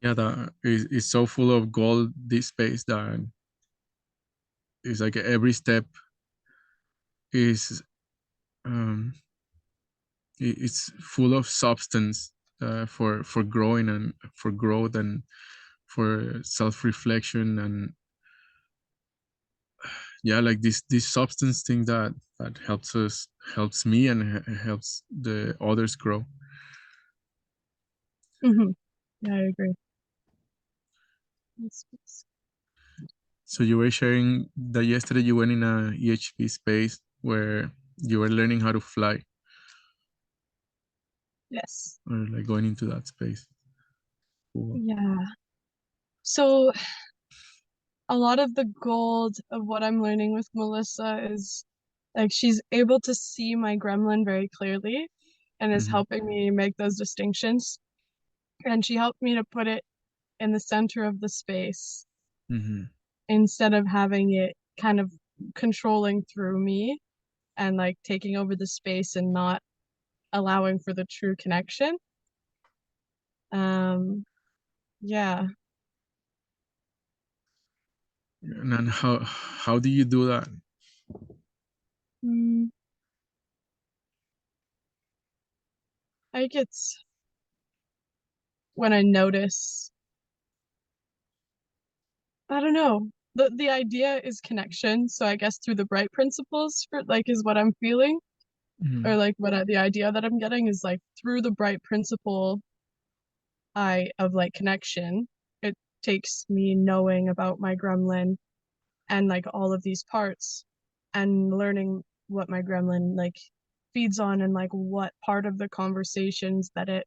Yeah, that is so full of gold, this space, that is like every step is um it's full of substance, for growing and for growth and for self-reflection. And yeah, like this substance thing that helps me and helps the others grow. Hmm. Yeah, I agree. So you were sharing that yesterday you went in a EHP space where you were learning how to fly, Yes. or like going into that space. Cool. Yeah. So a lot of the gold of what I'm learning with Melissa is like she's able to see my gremlin very clearly and is Mm-hmm. helping me make those distinctions. And she helped me to put it in the center of the space Mm-hmm. instead of having it kind of controlling through me and like taking over the space and not allowing for the true connection. Um, yeah. And then how do you do that? Mm, I think it's when I notice, I don't know. The idea is connection, so I guess through the bright principles for like is what I'm feeling, Mm-hmm. or like the idea that I'm getting is like through the bright principle I of like connection. It takes me knowing about my gremlin and like all of these parts and learning what my gremlin like feeds on and like what part of the conversations that it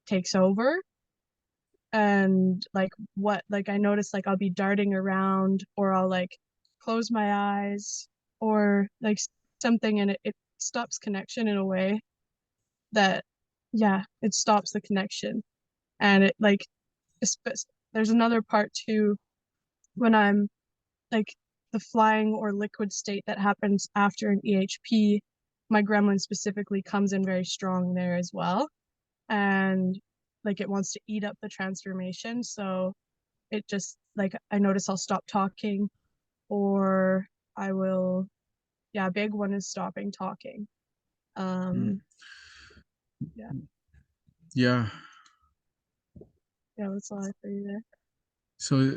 takes over and like what like I notice like I'll be darting around or I'll like close my eyes or like something and it stops connection in a way that yeah it stops the connection and it like there's another part too when I'm like the flying or liquid state that happens after an EHP, my gremlin specifically comes in very strong there as well. And like it wants to eat up the transformation. So it just like I notice I'll stop talking or I will, yeah, big one is stopping talking. Um, yeah, Yeah. yeah, that's all I for you there. So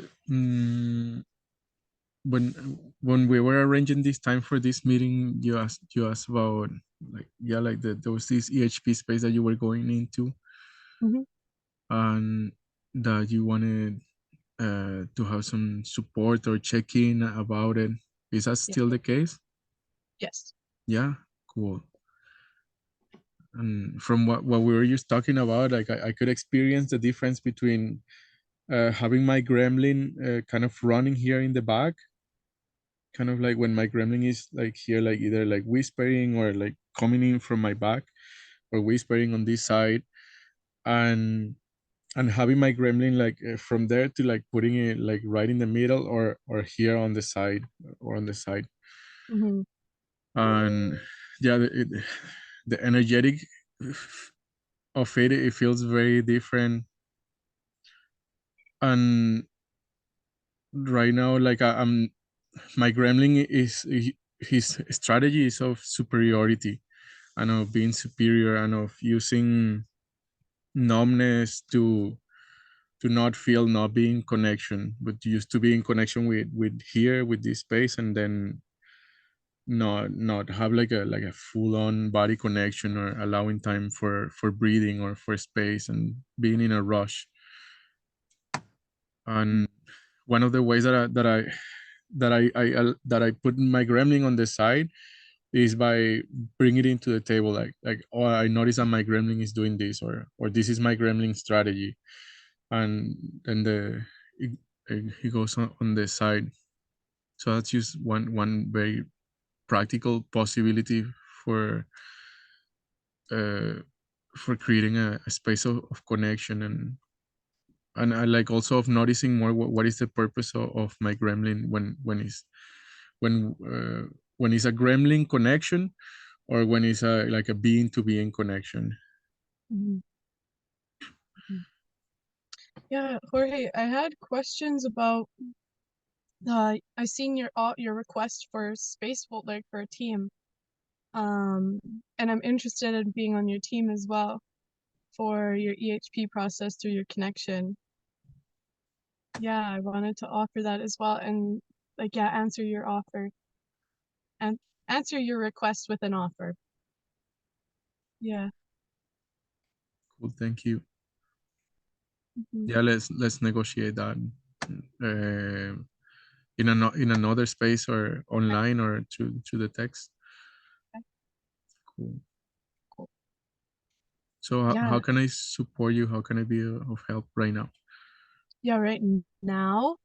when we were arranging this time for this meeting, you asked about, like, yeah, like there was this EHP space that you were going into, Hmm. and that you wanted to have some support or check-in about it. Is that Yeah. still the case? Yes. Yeah, cool. And from what we were just talking about, like I could experience the difference between having my gremlin kind of running here in the back, kind of like when my gremlin is like here, like either like whispering or like coming in from my back, or whispering on this side, and having my gremlin like from there to like putting it like right in the middle, or here on the side, or on the side. Hmm. And yeah, the energetic of it feels very different. And right now, like I'm my gremlin is his strategy is of superiority, and of being superior, and of using numbness to not feel not being connection, but used to be in connection with here, with this space, and then not have like a full on body connection, or allowing time for breathing or for space, and being in a rush. And one of the ways that I put my gremlin on the side is by bringing it into the table, like, oh, I notice that my gremlin is doing this, or this is my gremlin strategy. And then he goes on the side. So that's just one very practical possibility for uh, for creating a space of connection. And I like also of noticing more what is the purpose of my gremlin, when uh, when it's a gremlin connection, or when it's a like a being to being connection. Hmm. Yeah, Jorge, I had questions about I seen your request for space volt like for a team. And I'm interested in being on your team as well for your EHP process through your connection. Yeah, I wanted to offer that as well and like yeah, answer your offer and answer your request with an offer. Yeah. Cool, thank you. Mhm. Yeah, let's negotiate that in another space or online or through the text. Okay, Cool. cool. So how Yeah. can I support you? How can I be of help right now? Yeah, right now.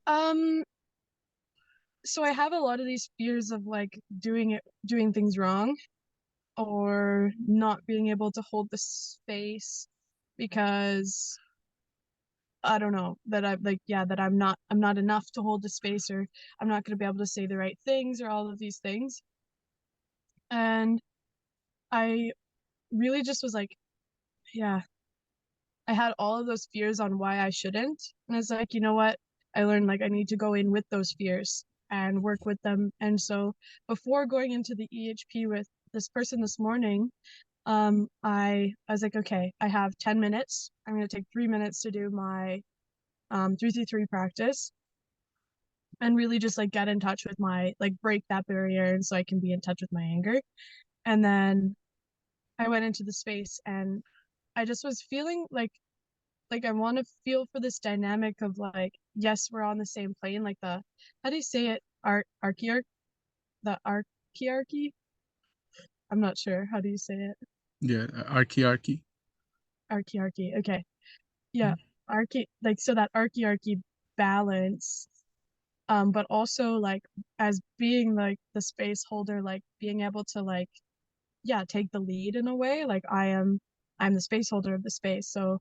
Um, so I have a lot of these fears of like doing things wrong or not being able to hold the space because I don't know that I'm like yeah that I'm not enough to hold the space or I'm not going to be able to say the right things or all of these things. And I really just was like yeah, I had all of those fears on why I shouldn't. And it's like, you know what? I learned like I need to go in with those fears and work with them. And so before going into the EHP with this person this morning, I was like, okay, I have 10 minutes. I'm going to take 3 minutes to do my 333 practice and really just like get in touch with my like break that barrier and so I can be in touch with my anger. And then I went into the space and I just was feeling like I want to feel for this dynamic of like yes we're on the same plane like the how do you say it archearch the archearchy. I'm not sure how do you say it. Yeah, archy. Archearchy, okay. Yeah, Mm. archy like so that archearchy balance, but also like as being like the space holder like being able to like yeah take the lead in a way like I'm the space holder of the space so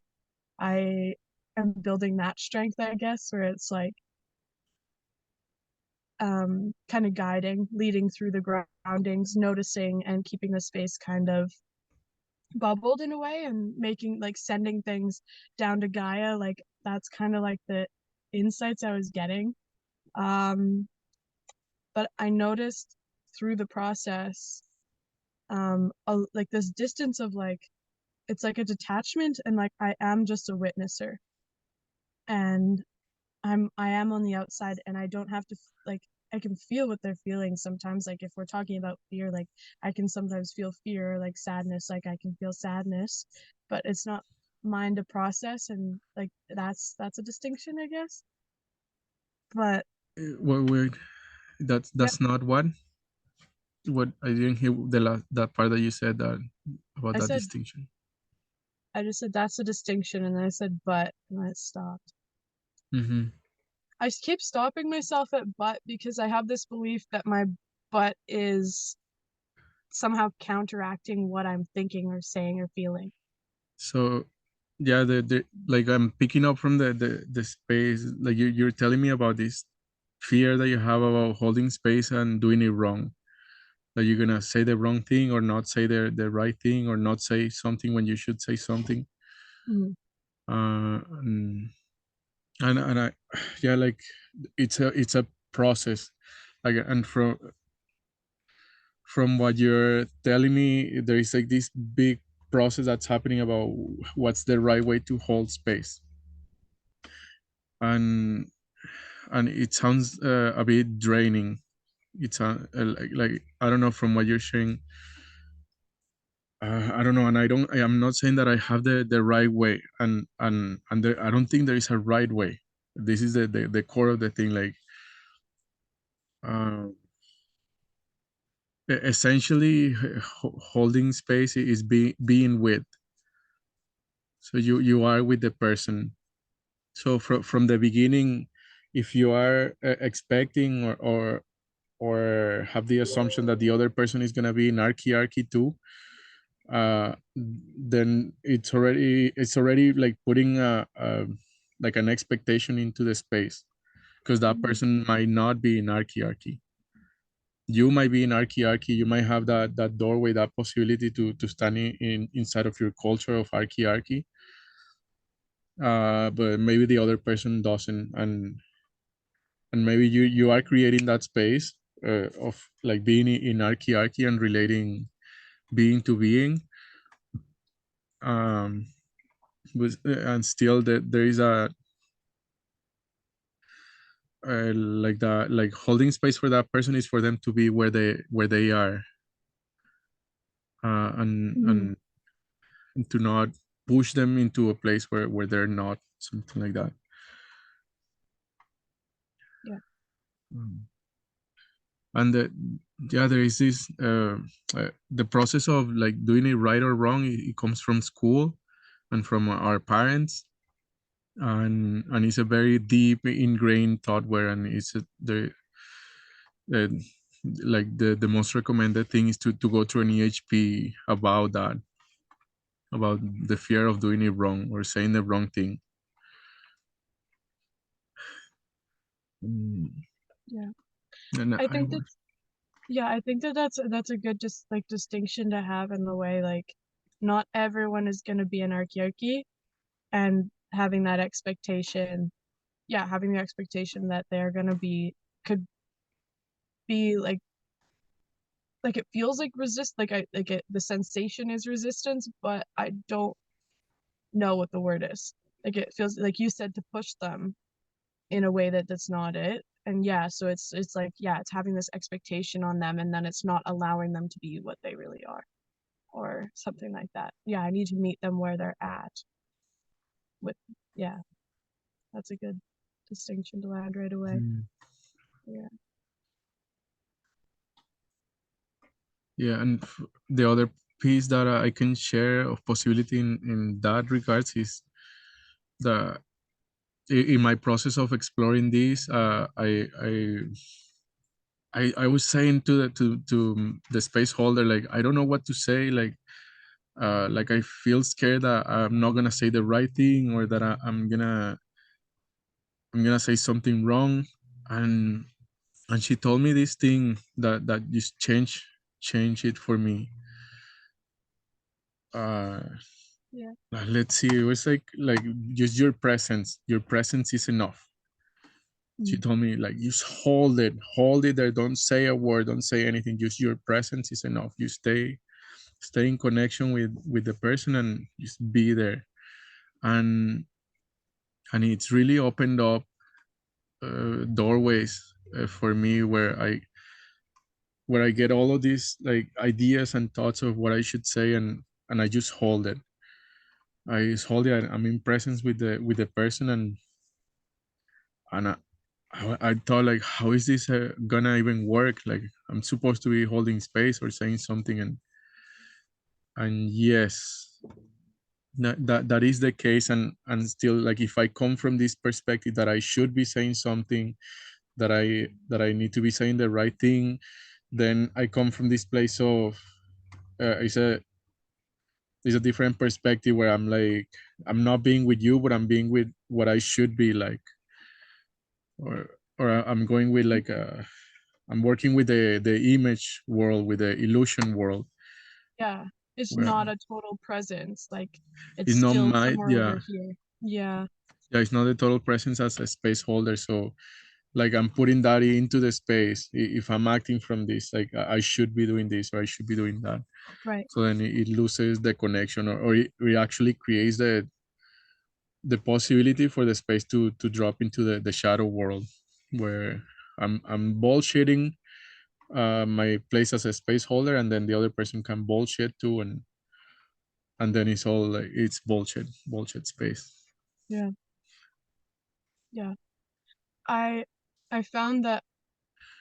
I am building that strength I guess where it's like kind of guiding, leading through the groundings, noticing and keeping the space kind of bubbled in a way and making like sending things down to Gaia. Like that's kind of like the insights I was getting. Um, but I noticed through the process, like this distance of like, it's like a detachment and like I am just a witnesser and I am on the outside and I don't have to like I can feel what they're feeling sometimes like if we're talking about fear like I can sometimes feel fear like sadness like I can feel sadness but it's not mine to process and like that's a distinction I guess but Wait, that's yeah not what I didn't hear the last that part that you said that about I that said distinction. I just said that's a distinction and then I said but and I stopped. Mm-hmm. I keep stopping myself at but because I have this belief that my but is somehow counteracting what I'm thinking or saying or feeling. So yeah, the like I'm picking up from the space like you're telling me about this fear that you have about holding space and doing it wrong. That you're gonna say the wrong thing or not say the right thing or not say something when you should say something. Mm-hmm. Uh, and, and I yeah like it's a process like and from what you're telling me there is like this big process that's happening about what's the right way to hold space and it sounds a bit draining. It's like I don't know from what you're sharing. I don't know, and I am not saying that I have the right way, and there, I don't think there is a right way. This is the core of the thing. Like uh, essentially, holding space is being with. So you are with the person. So from the beginning, if you are expecting or have the assumption that the other person is gonna be in archy too, then it's already like putting a like an expectation into the space because that Mm-hmm. person might not be in archy. You might be in archy. You might have that doorway, that possibility to stand in inside of your culture of archy. but maybe the other person doesn't, and maybe you are creating that space of like being in archy and relating being to being, um and still that there is a like that, like holding space for that person is for them to be where they are, and Mhm. to not push them into a place where they're not, something like that. Yeah. Mm. And yeah, there is this the process of like doing it right or wrong, it comes from school and from our parents, and it's a very deep ingrained thought where, and it's uh, like the most recommended thing is to go to an EHP about that, about the fear of doing it wrong or saying the wrong thing. Mm. Yeah. And I I think was. that's yeah, I think that that's a good just like distinction to have in the way like not everyone is going to be an archaearchy, and having that expectation, yeah, having the expectation that they're going to be could be like it feels like resist like I like it the sensation is resistance, but I don't know what the word is. Like it feels like you said to push them in a way that that's not it. And yeah, so it's like yeah, it's having this expectation on them and then it's not allowing them to be what they really are or something like that. Yeah, I need to meet them where they're at with yeah, that's a good distinction to land right away. Mm. Yeah. Yeah, and the other piece that I can share of possibility in that regards is that in my process of exploring this, I was saying to the space holder, like I don't know what to say, like I feel scared that I'm not gonna say the right thing, or that I'm gonna say something wrong, and she told me this thing that just change it for me. Uh, Yeah. let's see, it was like just your presence is enough. She Mm. told me, like, just hold it there, don't say a word, don't say anything, just your presence is enough. You stay in connection with the person and just be there. And and it's really opened up doorways for me, where I get all of these like ideas and thoughts of what I should say, and I just hold it. I just hold it. I'm in presence with the person, and I thought, like, how is this gonna even work? Like, I'm supposed to be holding space or saying something, and yes, that is the case, and still, like, if I come from this perspective that I should be saying something, that I need to be saying the right thing, then I come from this place of it's a different perspective where I'm like, I'm not being with you, but I'm being with what I should be like, or I'm going with like I'm working with the image world, with the illusion world, Yeah. It's where not a total presence. Like it's it's not still my, somewhere yeah, over here. Yeah. yeah, it's not the total presence as a space holder. So like I'm putting that into the space. If I'm acting from this, like I should be doing this or I should be doing that. Right. So then it loses the connection, or it actually creates the possibility for the space to drop into the shadow world, where I'm bullshitting my place as a space holder, and then the other person can bullshit too, and then it's all like it's bullshit space. Yeah. Yeah. I I found that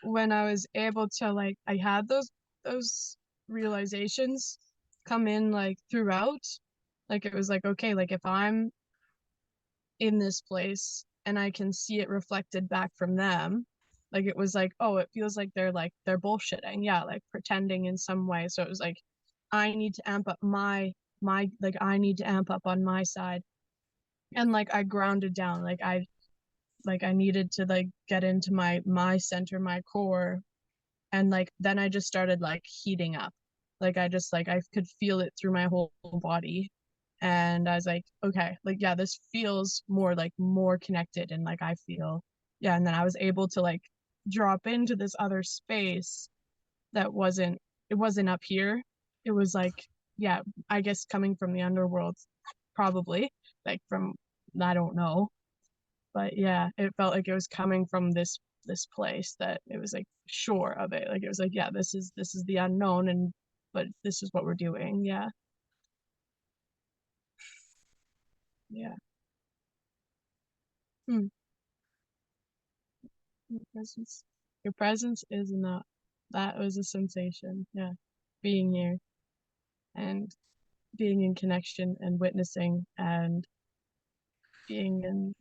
when I was able to like I had those realizations come in like throughout. Like it was like, okay, like if I'm in this place and I can see it reflected back from them, like it was like, oh, it feels like they're bullshitting. Yeah, like pretending in some way. So it was like I need to amp up my like I need to amp up on my side. And like I grounded down. Like I needed to like get into my center, my core, and like then I just started like heating up. Like I just like I could feel it through my whole body, And I was like, okay, like, yeah, this feels more connected, and like I feel, yeah. And then I was able to like drop into this other space that wasn't up here. It was like, yeah, I guess coming from the underworld, probably, like from, I don't know, but yeah, it felt like it was coming from this place that it was like sure of it. Like it was like, yeah, this is the unknown, and but this is what we're doing. Yeah. Yeah. Hmm. Your presence is enough. That was a sensation. Yeah. Being here and being in connection and witnessing and being in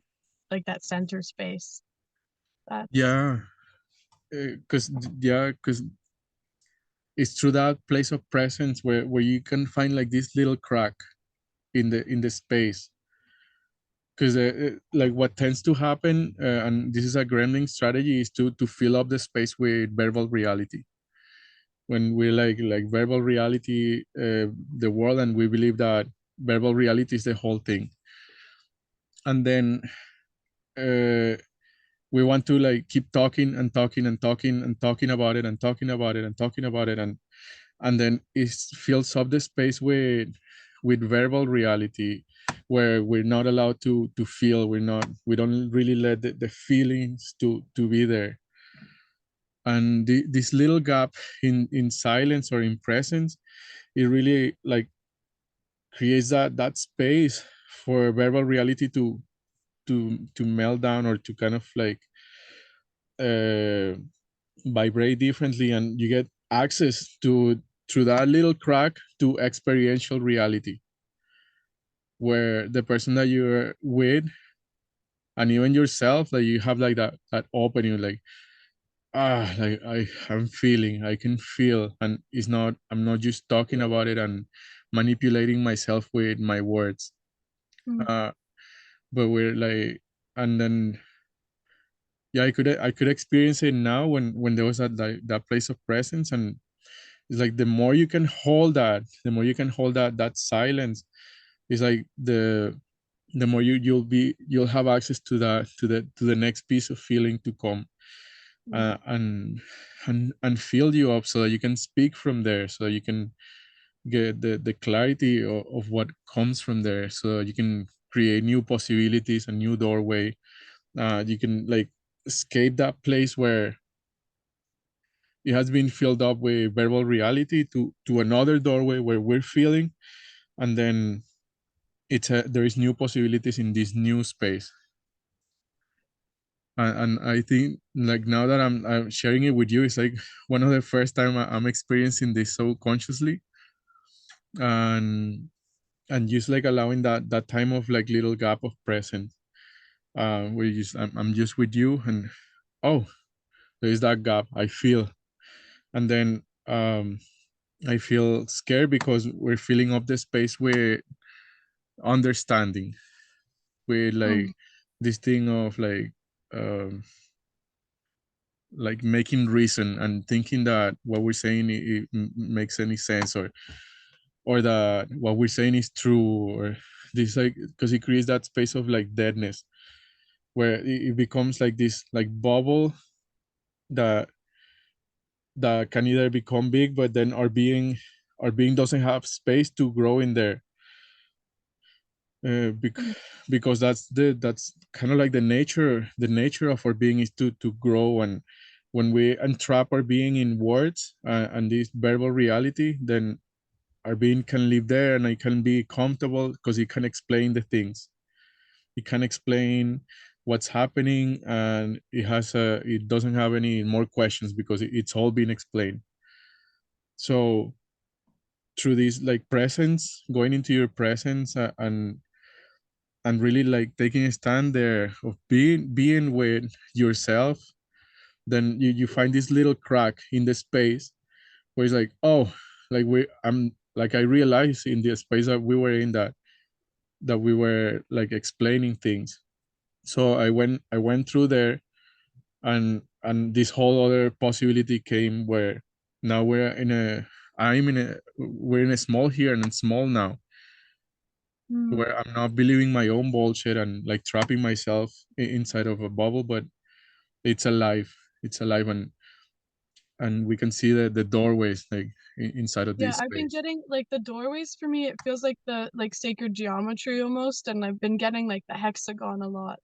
like that center space. That's Yeah, because yeah, because it's through that place of presence where you can find like this little crack in the space. Because like what tends to happen, and this is a gremlin strategy, is to fill up the space with verbal reality. When we like verbal reality, the world, and we believe that verbal reality is the whole thing, and then uh, we want to like keep talking and talking and talking and talking about it and talking about it and talking about it, and then it fills up the space with verbal reality, where we're not allowed to feel. We don't really let the feelings to be there. And this little gap in silence or in presence, it really like creates that space for verbal reality to melt down, or to kind of like uh vibrate differently, and you get access to through that little crack to experiential reality, where the person that you're with, and even yourself, like you have like that opening, like like I'm feeling, I can feel, and it's not, I'm not just talking about it and manipulating myself with my words. mm, uh but we're like, and then yeah, I could experience it now when there was that place of presence. And it's like the more you can hold that, the more you can hold that silence, it's like the more you'll have access to that, to the next piece of feeling to come, mm, and fill you up, so that you can speak from there, so that you can get the clarity of what comes from there, so you can create new possibilities, a new doorway. You can like escape that place where it has been filled up with verbal reality, to another doorway where we're feeling, and then there is new possibilities in this new space. And I think like now that I'm sharing it with you, it's like one of the first time I'm experiencing this so consciously, and just like allowing that time of like little gap of presence, where I'm just with you, and oh, there is that gap I feel. And then I feel scared because we're filling up the space with understanding, with mm, like this thing of um like making reason and thinking that what we're saying makes any sense, or that what we're saying is true, or this, like, because it creates that space of like deadness, where it becomes like this like bubble that can either become big, but then our being doesn't have space to grow in there, uh, bec- mm, because that's kind of like the nature of our being is to grow. And when we entrap our being in words, and this verbal reality, then our being can live there, and it can be comfortable because it can explain the things. It can explain what's happening, and it doesn't have any more questions because it's all been explained. So through this like presence, going into your presence, and really like taking a stand there of being with yourself, then you find this little crack in the space where it's like, oh, like I'm like, I realized in the space that we were in, that we were like explaining things. So I went through there, and this whole other possibility came, where now we're in a small here and small now, Mm. where I'm not believing my own bullshit and like trapping myself inside of a bubble, but it's alive. It's alive, and we can see the doorways like inside of Yeah, this I've been space. getting like the doorways for me, it feels like the like sacred geometry almost, and I've been getting like the hexagon a lot.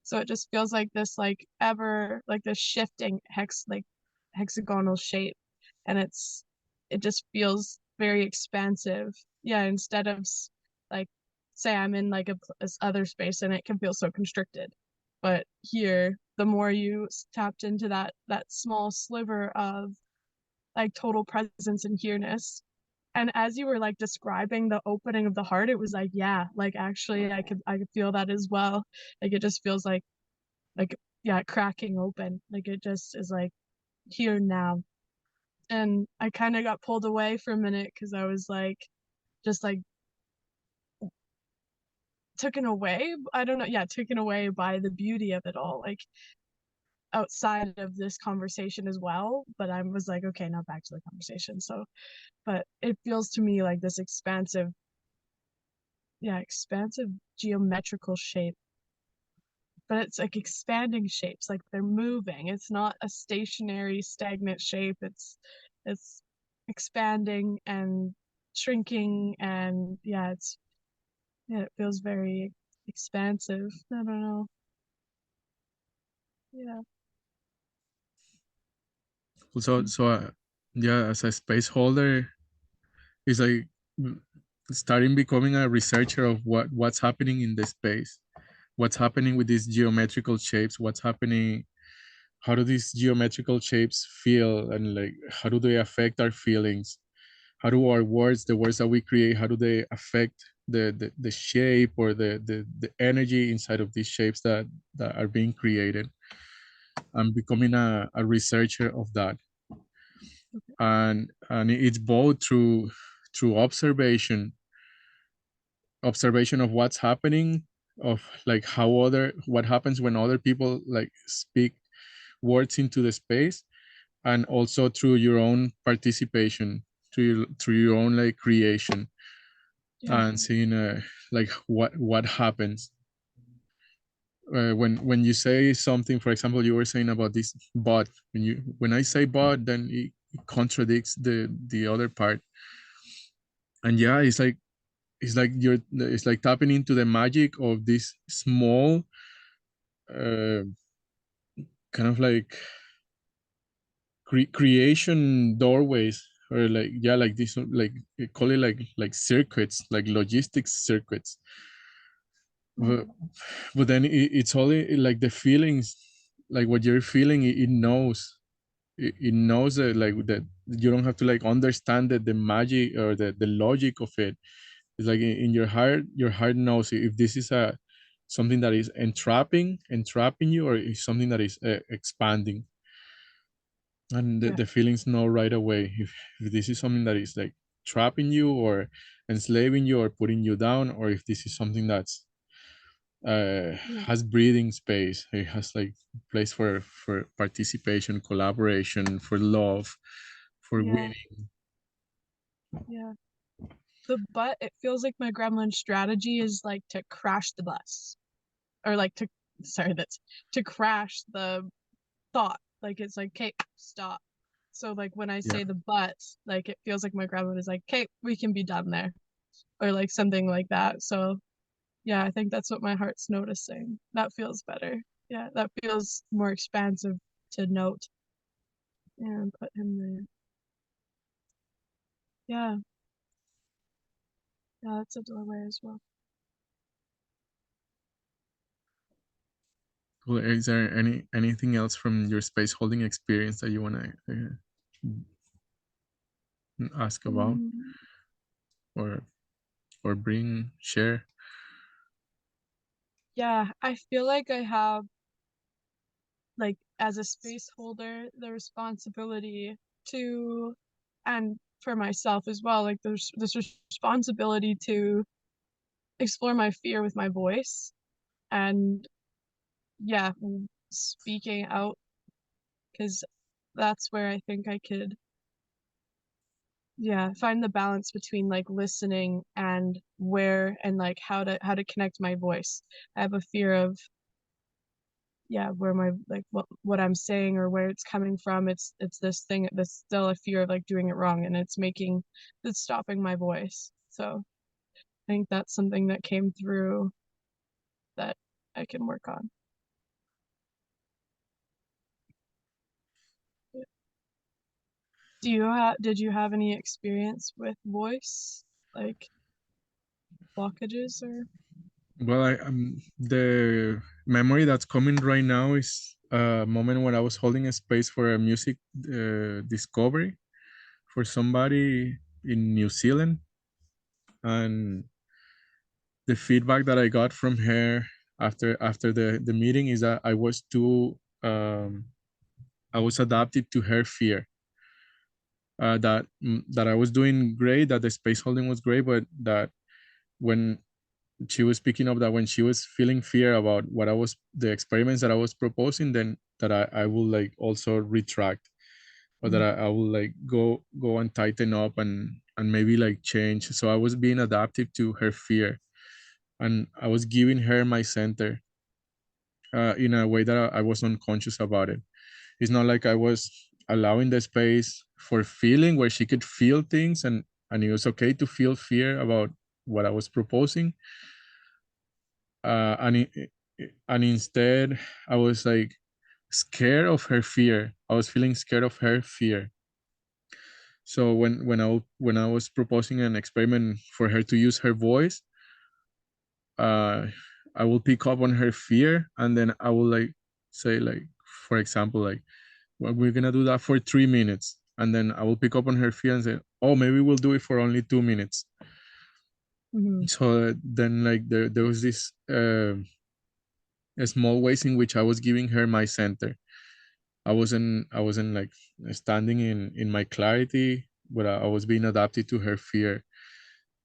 So it just feels like this like ever like this shifting hexagonal shape. And it just feels very expansive. Yeah, instead of like say I'm in like this other space and it can feel so constricted. But here, the more you tapped into that small sliver of like total presence and here-ness. And as you were like describing the opening of the heart, it was like, yeah, like actually I could feel that as well. Like it just feels like yeah, cracking open. Like it just is like here now. And I kind of got pulled away for a minute because I was like just like taken away. I don't know, yeah, taken away by the beauty of it all. Like outside of this conversation as well. But I was like, okay, now back to the conversation. So but it feels to me like this expansive, yeah, expansive geometrical shape, but it's like expanding shapes, like they're moving. It's not a stationary stagnant shape. It's expanding and shrinking, and yeah, it feels very expansive. I don't know. Yeah. So yeah, as a space holder, it's like starting becoming a researcher of what's happening in the space, what's happening with these geometrical shapes, what's happening, how do these geometrical shapes feel, and like how do they affect our feelings, how do our words, the words that we create, how do they affect the shape or the energy inside of these shapes that are being created. I'm becoming a researcher of that, and it's both through observation of what's happening, of like how other what happens when other people like speak words into the space, and also through your own participation, through your own like creation, Yeah. and seeing like what happens when you say something. For example, you were saying about this but, when I say but, then it contradicts the other part. And yeah, it's like tapping into the magic of this small uh, kind of like creation doorways, or like, yeah, like this, like call it like circuits, like logistics circuits. but, Mm. but then it's all like the feelings, like what you're feeling, it knows, it knows that, like that you don't have to like understand the magic or the logic of it. It's like in your heart knows if this is a something that is entrapping you, or is something that is expanding. And Yeah. the feelings know right away if this is something that is like trapping you or enslaving you or putting you down, or if this is something that's uh Yeah. has breathing space. It has like place for participation, collaboration, for love, for Yeah. winning. Yeah. The but it feels like my gremlin strategy is like to crash the bus, or like to sorry, that's to crash the thought. Like it's like, okay, stop. So like when I Yeah, say the but, like it feels like my grandma is like, okay, we can be done there, or like something like that. So yeah, I think that's what my heart's noticing. That feels better. Yeah, that feels more expansive to note and put him there. Yeah, yeah, that's a doorway as well. cool. Is there anything else from your space holding experience that you want to ask about, Mm, or bring share? yeah, I feel like I have like as a space holder the responsibility to, and for myself as well, like there's this responsibility to explore my fear with my voice, and yeah, speaking out, because that's where I think I could yeah, find the balance between like listening and where and like how to connect my voice. I have a fear of, yeah, where my like what I'm saying or where it's coming from. It's this thing that's still a fear of like doing it wrong, and it's stopping my voice. So I think that's something that came through that I can work on. Did you have any experience with voice, like blockages or? Well, the memory that's coming right now is a moment when I was holding a space for a music discovery for somebody in New Zealand, and the feedback that I got from her after the meeting is that I was adapted to her fear. That I was doing great, that the space holding was great, but that when she was speaking of that when she was feeling fear about what I was the experiments that I was proposing, then that I will like also retract, or that Mm, I will like go and tighten up and maybe like change. So I was being adaptive to her fear, and I was giving her my center in a way that I was unconscious about it. It's not like I was allowing the space for feeling where she could feel things, and it was okay to feel fear about what I was proposing. And instead I was like scared of her fear. I was feeling scared of her fear. So when I was proposing an experiment for her to use her voice, uh I will pick up on her fear, and then I will like say, like, for example, like, well, we're gonna do that for 3 minutes, and then I will pick up on her fear and say, oh, maybe we'll do it for only 2 minutes. mhm, So then like there was this small ways in which I was giving her my center. I wasn't like standing in my clarity, but I was being adapted to her fear,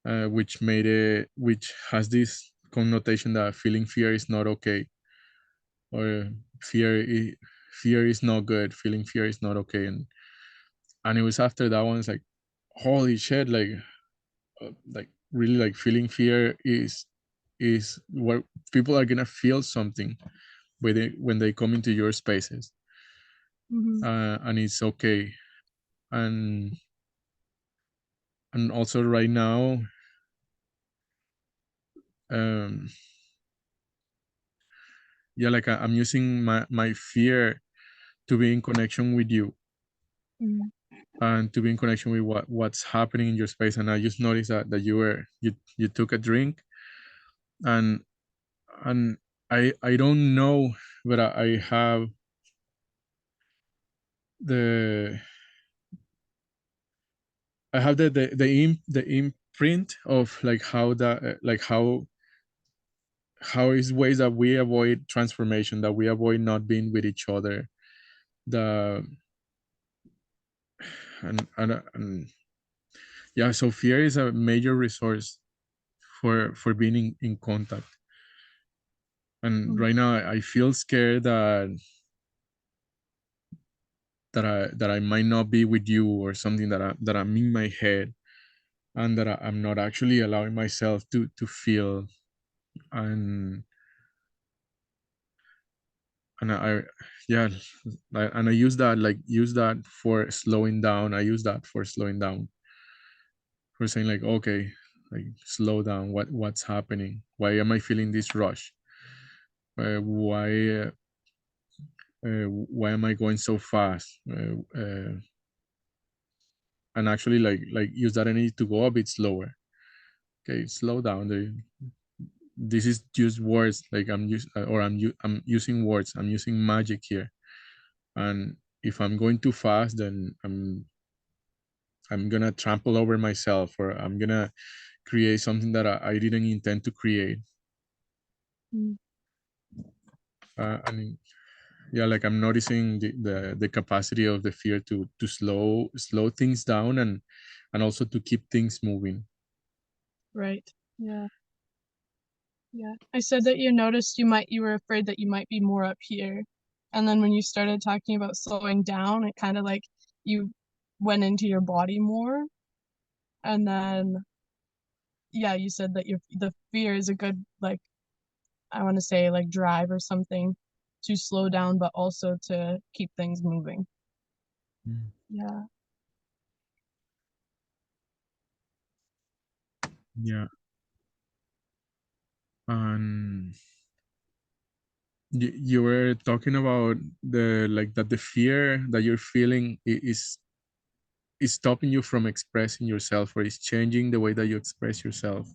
which has this connotation that feeling fear is not okay, or fear is not good. Feeling fear is not okay, and it was after that one, it's like, holy shit, like really, like feeling fear is where people are gonna feel something when they come into your spaces, mhm, and it's okay. and and also right now, um yeah, like I'm using my fear to be in connection with you, mhm, and to be in connection with what's happening in your space. And I just noticed that you took a drink, and and I don't know, but I have the the imprint of like how that like how is ways that we avoid transformation, that we avoid not being with each other, the and yeah. So fear is a major resource for being in contact. And mhm, right now I feel scared that I might not be with you, or something that I'm in my head, and that I'm not actually allowing myself to feel. And and I yeah, and I use that for slowing down. I use that for slowing down, for saying like, okay, like, slow down. What's happening? Why am I feeling this rush? Why am I going so fast? And actually, like use that energy to go a bit slower. Okay, slow down. This is just words. Like I'm using words. I'm using magic here. And if I'm going too fast, then I'm gonna trample over myself, or I'm gonna create something that I didn't intend to create. mhm, And yeah, like I'm noticing the capacity of the fear to slow things down, and also to keep things moving. right. Yeah. Yeah. I said that you were afraid that you might be more up here. And then when you started talking about slowing down, it kind of like you went into your body more. And then yeah, you said that your the fear is a good like I want to say like drive or something to slow down, but also to keep things moving. Mm. Yeah. Yeah. And you were talking about the like that the fear that you're feeling is stopping you from expressing yourself, or is changing the way that you express yourself.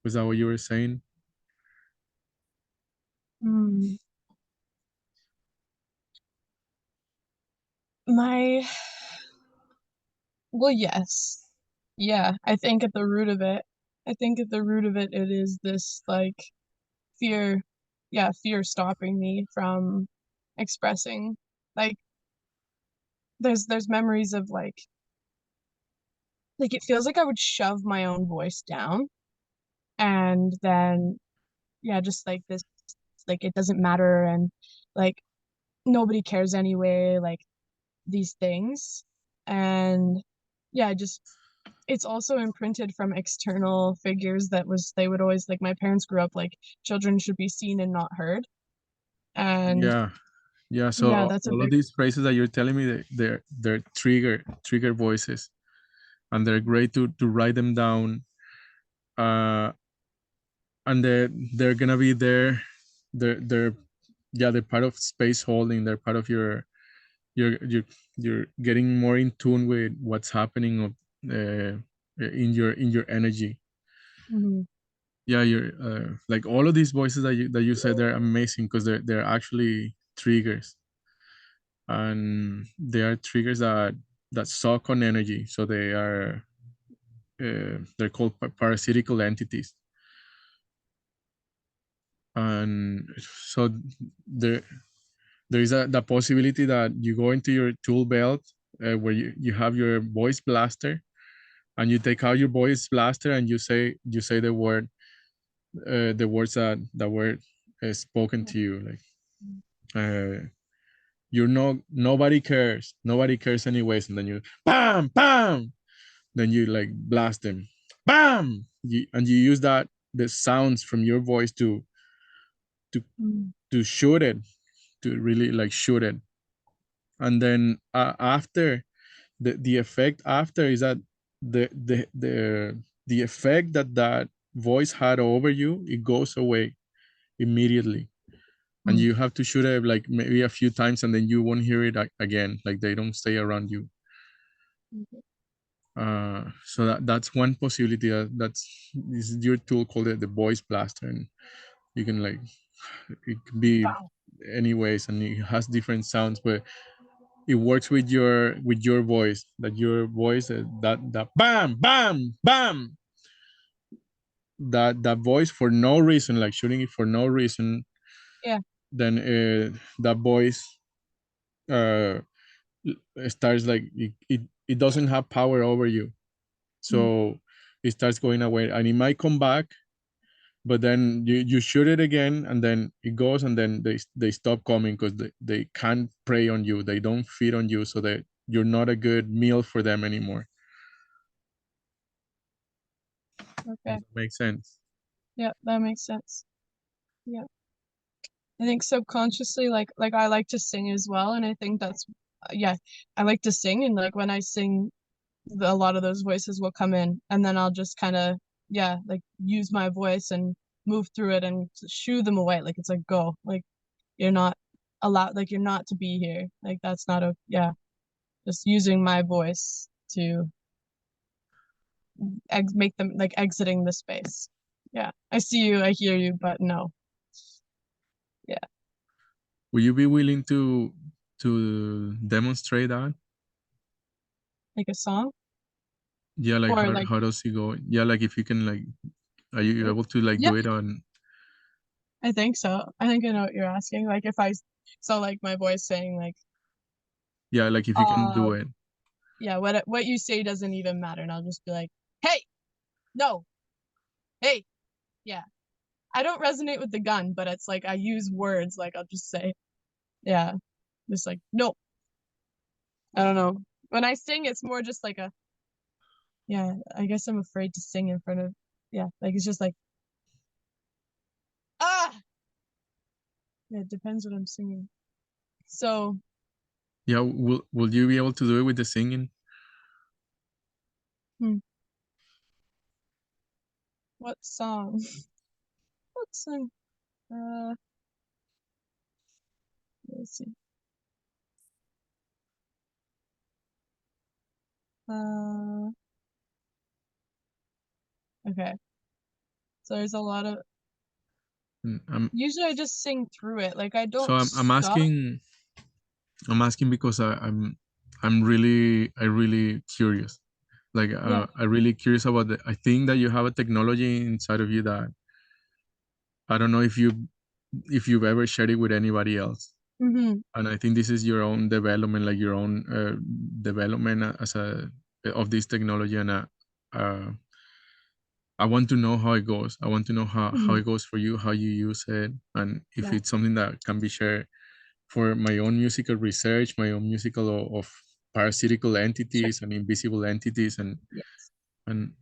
Was that what you were saying? Mm. My, well, yes. Yeah, I think at the root of it, I think at the root of it, it is this like fear, yeah, fear stopping me from expressing. Like there's memories of like it feels like I would shove my own voice down and then yeah, just like this like it doesn't matter and like nobody cares anyway, like these things. And yeah, just it's also imprinted from external figures that was they would always like my parents grew up like children should be seen and not heard. And Yeah. Yeah, yeah, so that's a all of big these phrases that you're telling me, they're trigger voices, and they're great to write them down. And they're gonna be there. They're yeah, they're part of space holding. They're part of you're getting more in tune with what's happening in your energy. mhm, Yeah, you're like all of these voices that you said, they're amazing because they're actually triggers, and they are triggers that suck on energy. So they're called parasitical entities. And so there there is the possibility that you go into your tool belt, where you have your voice blaster, and you take out your voice blaster and you say the words that were spoken to you, like uh, you're no nobody cares anyways, and then you bam bam, then you like blast them, bam, and you use that the sounds from your voice to mhm, to shoot it, to really like shoot it. And then after the effect after is that the effect that that voice had over you, it goes away immediately, and mhm, you have to shoot it like maybe a few times, and then you won't hear it again, like they don't stay around you. mhm. So that's one possibility. That's this is your tool called the voice blaster, and you can like it can be Wow. anyways, and it has different sounds, but it works with your voice, that your voice, that bam bam bam, that voice for no reason, like shooting it for no reason. Yeah. Then that voice uh starts like it doesn't have power over you, Mhm. so it starts going away, and it might come back, but then you shoot it again, and then it goes, and then they stop coming because they can't prey on you, they don't feed on you, so that you're not a good meal for them anymore. Does Okay. that make sense? Yeah, that makes sense. Yeah. I think subconsciously, like I like to sing as well, and I think that's yeah, I like to sing, and like when I sing, a lot of those voices will come in, and then I'll just kind of yeah, like use my voice and move through it and shoo them away. Like it's like go, like you're not allowed, like you're not to be here. Like that's not a yeah, just using my voice to make them like exiting the space. Yeah, I see you, I hear you, but no, yeah, Will you be willing to demonstrate that? like a song Yeah, like or like how does it go? Yeah, like if you can like, are you able to like yeah, do it on? I think so. I think I know what you're asking. Like if I so like my voice saying like Yeah, like if you can uh do it. yeah, what you say doesn't even matter, and I'll just be like, hey, no, hey, yeah. I don't resonate with the gun, but it's like I use words. Like I'll just say, yeah, just like no. I don't know. When I sing, it's more just like a Yeah, I guess I'm afraid to sing in front of, yeah, like it's just like, ah! Yeah, it depends what I'm singing. So, Yeah, will you be able to do it with the singing? hmm, what song? What song? Uh, let's see. Uh, okay. So there's a lot of, usually I just sing through it. Like I So don't stop. I'm asking because I'm really curious. Like Yeah. I really curious about the. I think that you have a technology inside of you that I don't know if you've ever shared it with anybody else. Mm-hmm. And I think this is your own development, like your own development as a of this technology. And uh, I want to know how it goes. I want to know how Mm-hmm. it goes for you, how you use it, and if Yeah. it's something that can be shared for my own musical research, my own musical of parasitical Sure. entities and invisible entities, Yes. and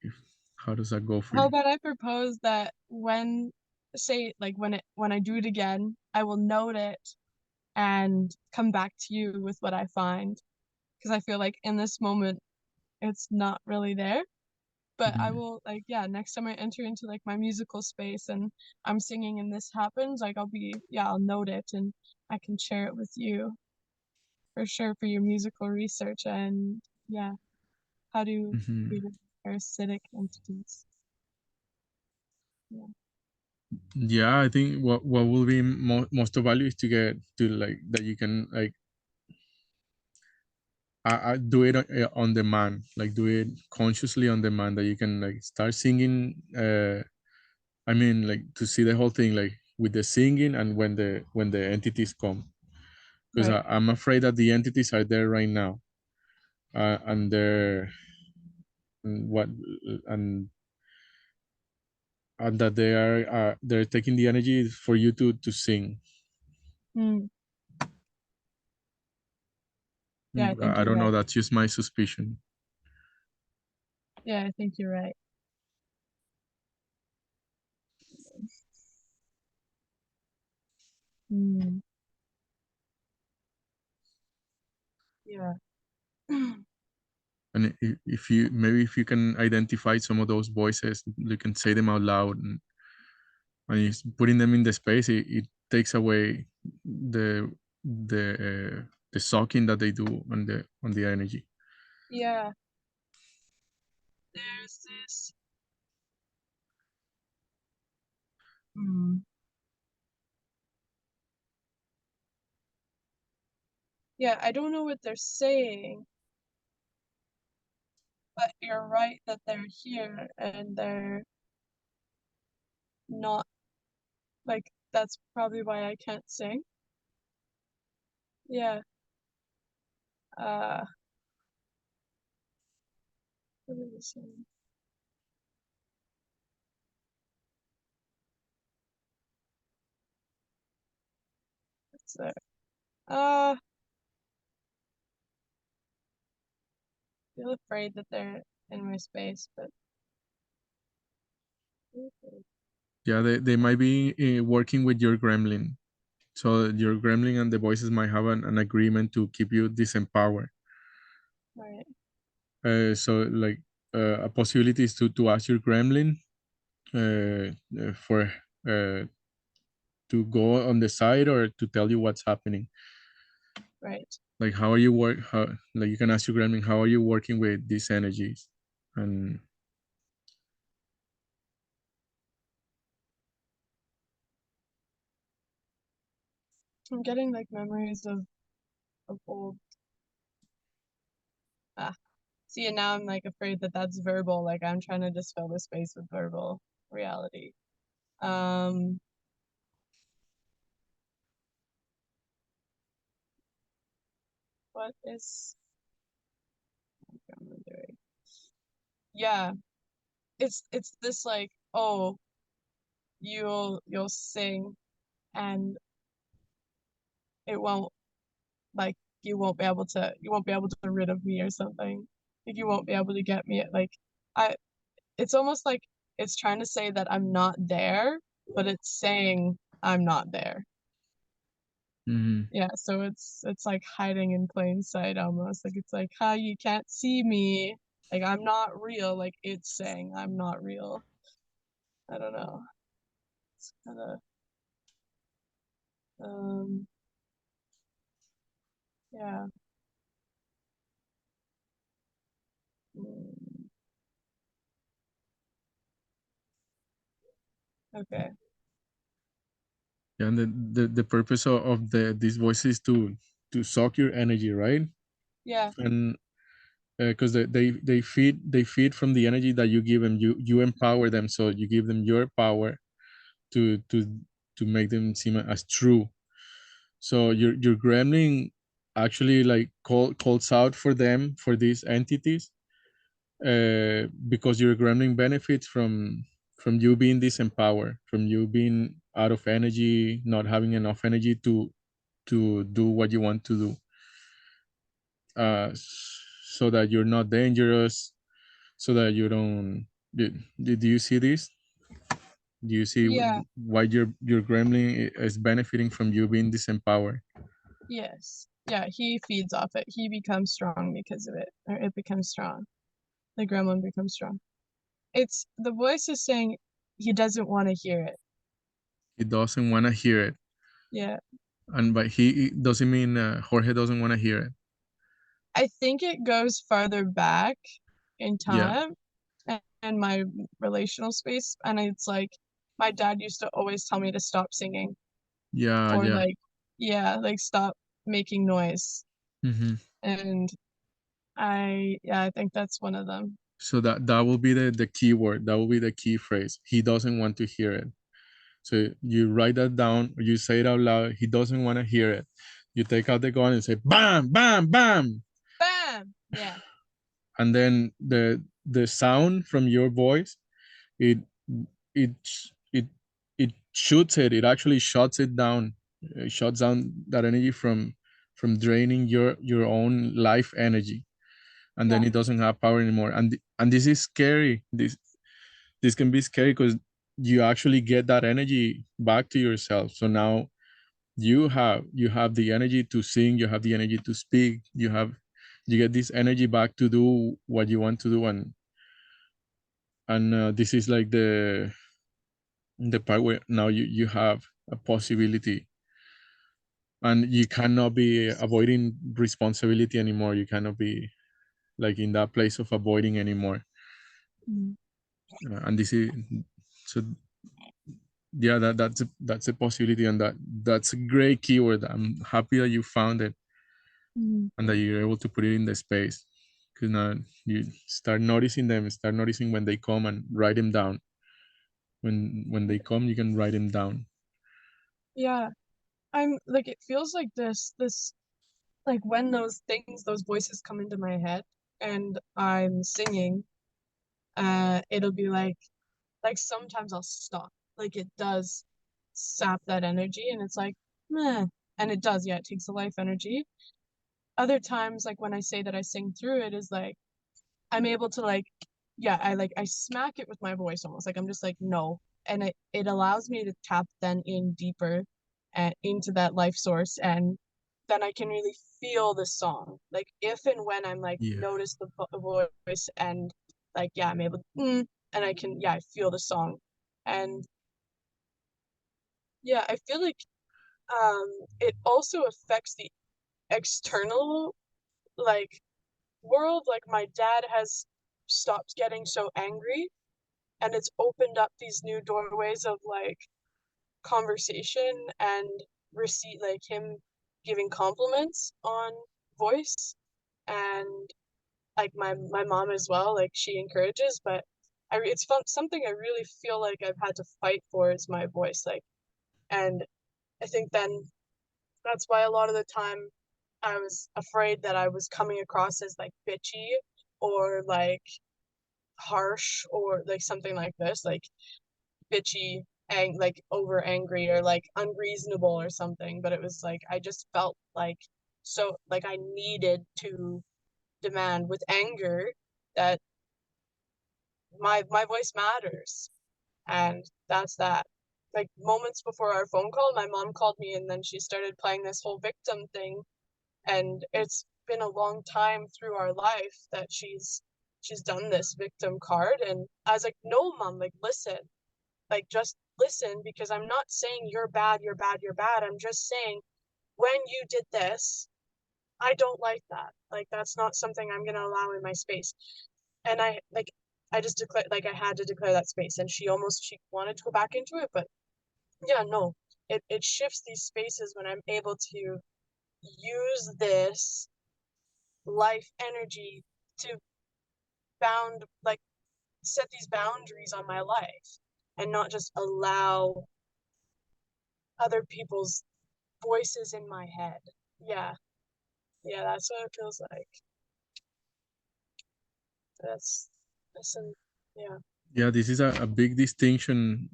if, how does that go for How you? about I propose that when, say, like when I do it again, I will note it and come back to you with what I find. Because I feel like in this moment, it's not really there. But I Mhm. will, like, yeah, next time I enter into like my musical space and I'm singing and this happens, like I'll note it and I can share it with you for sure for your musical research and yeah, how to Mhm. be with parasitic entities. Yeah. Yeah, I think what will be most of value is to get to like that you can like I do it on demand, like do it consciously on demand that you can like start singing. I mean, like to see the whole thing, like with the singing and when the entities come, because Right. I'm afraid that the entities are there right now, and they're and what and and that they're taking the energy for you to sing. Mm. Yeah, I think I you're don't know. right. That's just my suspicion. Yeah, I think you're right. Mm. Yeah. And if you maybe if you can identify some of those voices, you can say them out loud, and you putting them in the space, it takes away the sucking that they do on the energy. Yeah. There's this. Mm. Yeah, I don't know what they're saying, but you're right that they're here and they're not like that's probably why I can't sing. Yeah. Uh, what are they saying? What's there? Uh, feel afraid that they're in my space, but Yeah, they might be working with your gremlin. So your gremlin and the voices might have an agreement to keep you disempowered. right. So like a possibility is to ask your gremlin for uh, to go on the side or to tell you what's happening. Right. Like how are you work? How like you can ask your gremlin, how are you working with these energies? And I'm getting like memories of old. Ah, see, and now I'm like afraid that that's verbal. Like I'm trying to just fill the space with verbal reality. Um, what is I'm doing? Yeah, it's this like, oh, you'll sing and it won't like you won't be able to rid of me or something. Like you won't be able to get me. Like I it's almost like it's trying to say that I'm not there, but it's saying I'm not there. Hmm. Yeah, so it's like hiding in plain sight almost. Like it's like, "Hi, you can't see me. Like I'm not real." Like it's saying I'm not real. I don't know. It's kind of um yeah. Mm, okay. Yeah, and the purpose of these voices to suck your energy, right? Yeah. And because they feed from the energy that you give them. You empower them, so you give them your power to to make them seem as true. So your gremlin actually like calls out for them, for these entities, because your gremlin benefits from you being disempowered, from you being out of energy, not having enough energy to do what you want to do, so that you're not dangerous, so that you don't. Do you see this? Do you see Yeah. why your gremlin is benefiting from you being disempowered? Yes. Yeah, he feeds off it. He becomes strong because of it. Or it becomes strong. The gremlin becomes strong. It's the voice is saying he doesn't want to hear it. He doesn't want to hear it, Yeah. and but he doesn't mean Jorge doesn't want to hear it. I think it goes farther back in Yeah, time and my relational space. And it's like my dad used to always tell me to stop singing yeah, or yeah. like, yeah, like stop making noise. Hmm. And yeah, I think that's one of them. So that will be the key word. That will be the key phrase. He doesn't want to hear it. So you write that down, or you say it out loud. He doesn't want to hear it. You take out the gun and say bam, bam, bam, Bam! Yeah, and then the sound from your voice, it it it it shoots it. It actually shuts it down. It shuts down that energy from draining your own life energy, and then yeah. it doesn't have power anymore. And this is scary. This can be scary because you actually get that energy back to yourself. So now you have the energy to sing, you have the energy to speak, you get this energy back to do what you want to do. And this is like the part where now you have a possibility, and you cannot be avoiding responsibility anymore. You cannot be like in that place of avoiding anymore. Mhm. And this is so yeah, that's a possibility, and that's a great keyword. I'm happy that you found it Mhm. and that you're able to put it in the space, because now you start noticing when they come, and write them down. When they come, you can write them down. Yeah, I'm like it feels like this like when those voices come into my head and I'm singing, it'll be like sometimes I'll stop. Like it does sap that energy and it's like, meh. And it does, yeah, it takes the life energy. Other times, like when I say that I sing through it, is like I'm able to like, yeah, I smack it with my voice almost. Like I'm just like, no. And it allows me to tap then in deeper and into that life source and then I can really feel the song. Like if and when I'm like Yeah, notice the voice and like yeah, I'm able and I can yeah, I feel the song. And yeah, I feel like it also affects the external like world. Like my dad has stopped getting so angry and it's opened up these new doorways of like conversation and receipt like him giving compliments on voice and like my mom as well like she encourages but it's fun, something I really feel like I've had to fight for is my voice like and I think then that's why a lot of the time I was afraid that I was coming across as like bitchy or like harsh or like something like this like bitchy like over angry or like unreasonable or something but it was like I just felt like so like I needed to demand with anger that my voice matters. And that's that. Like moments before our phone call, my mom called me and then she started playing this whole victim thing. And it's been a long time through our life that she's done this victim card. And I was like, no, mom, like listen, like just listen, because I'm not saying you're bad, you're bad, you're bad. I'm just saying when you did this, I don't like that. Like that's not something I'm gonna allow in my space. And I just declared, like I had to declare that space, and she wanted to go back into it, but yeah, no. It shifts these spaces when I'm able to use this life energy to bound like set these boundaries on my life and not just allow other people's voices in my head. Yeah. Yeah, that's what it feels like. That's listen, yeah. Yeah, this is a big distinction.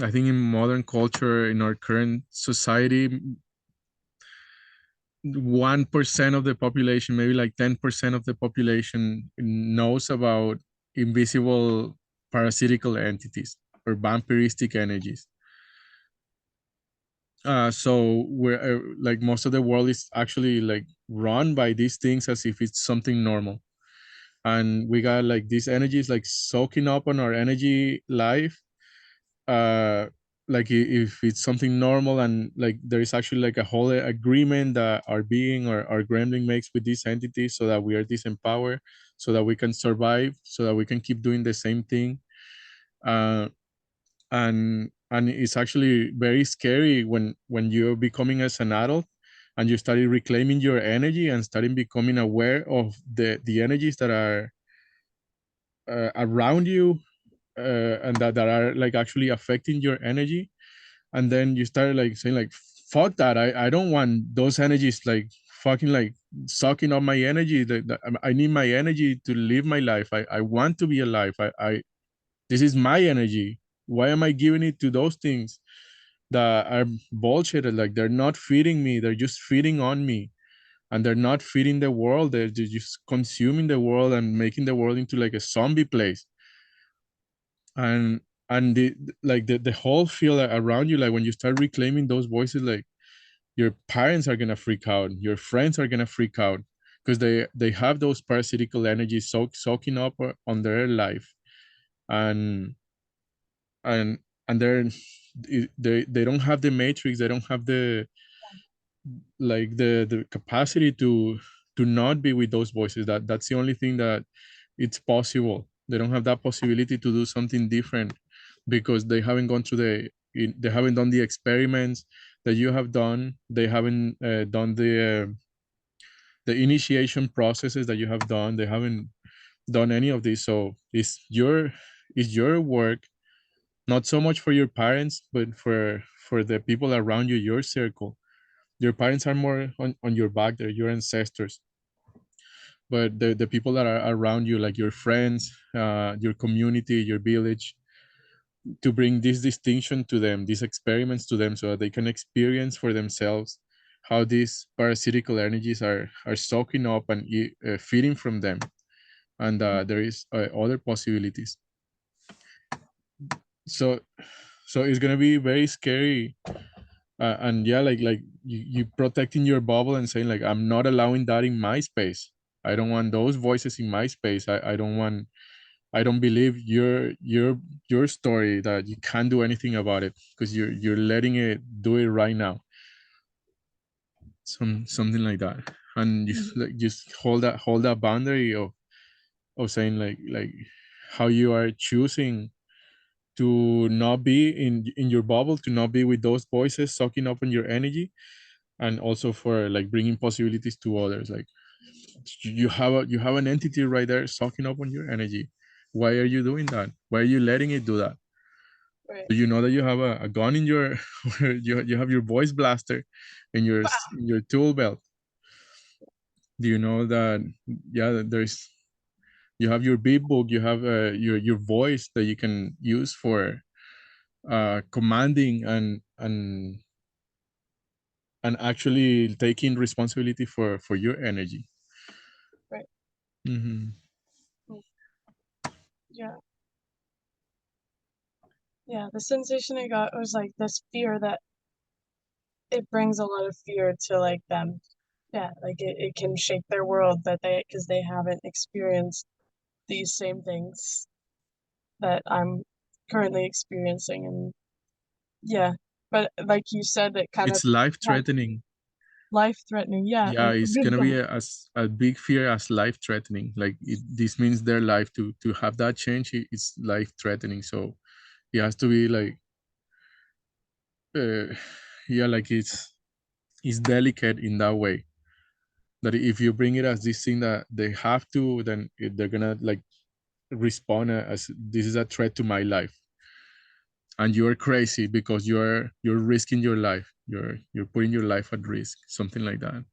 I think in modern culture, in our current society, 1% of the population, maybe like 10% of the population knows about invisible parasitical entities or vampiristic energies. So we're like most of the world is actually like run by these things as if it's something normal. And we got like these energies like soaking up on our energy life, uh like if it's something normal, and like there is actually like a whole agreement that our being or our gremlin makes with these entities, so that we are disempowered, so that we can survive, so that we can keep doing the same thing. uh and it's actually very scary when you're becoming as an adult, and you started reclaiming your energy and starting becoming aware of the energies that are around you, and that are like actually affecting your energy. And then you start like saying like, fuck that, I don't want those energies like fucking like sucking up my energy. I need my energy to live my life. I want to be alive. This is my energy. Why am I giving it to those things that are bullshit? Like they're not feeding me, they're just feeding on me. And they're not feeding the world, they're just consuming the world and making the world into like a zombie place. and and the whole feel around you, like when you start reclaiming those voices, like your parents are gonna freak out, your friends are gonna freak out, because they have those parasitical energies soaking up on their life. and and and they don't have the matrix, they don't have the like the capacity to not be with those voices. That's the only thing that it's possible. They don't have that possibility to do something different, because they haven't gone through they haven't done the experiments that you have done. They haven't done the initiation processes that you have done. They haven't done any of this. So it's your work, not so much for your parents, but for the people around you, your circle. Your parents are more on your back, they're your ancestors. But the people that are around you, like your friends, your community, your village, to bring this distinction to them, these experiments to them, so that they can experience for themselves how these parasitical energies are soaking up and feeding from them. And there is other possibilities. So so it's gonna be very scary. And yeah, like you protecting your bubble and saying like, I'm not allowing that in my space. I don't want those voices in my space. I don't believe your story that you can't do anything about it, because you're letting it do it right now. Something like that. And just Mhm. like just hold that boundary of saying like how you are choosing to not be in your bubble, to not be with those voices sucking up on your energy, and also for like bringing possibilities to others. Like you have an entity right there sucking up on your energy. Why are you doing that? Why are you letting it do that? Right. Do you know that you have a gun in your or you have your voice blaster in your Bah! in your tool belt? Do you know that, yeah, that there's you have your beat book, you have your voice that you can use for commanding and actually taking responsibility for your energy. Right. Hmm. Yeah. Yeah, the sensation I got was like this fear that it brings a lot of fear to like them. Yeah, like it can shake their world that because they haven't experienced these same things that I'm currently experiencing. And yeah, but like you said, it kind of It's life had threatening. life threatening. Yeah, Yeah, it's with gonna be that. as a big fear as life threatening. Like this means their life to have that change. It's life threatening. So it has to be like, uh, yeah, like it's delicate in that way. That if you bring it as this thing that they have to, then they're gonna like respond as this is a threat to my life, and you're crazy because you're risking your life. You're putting your life at risk, something like that.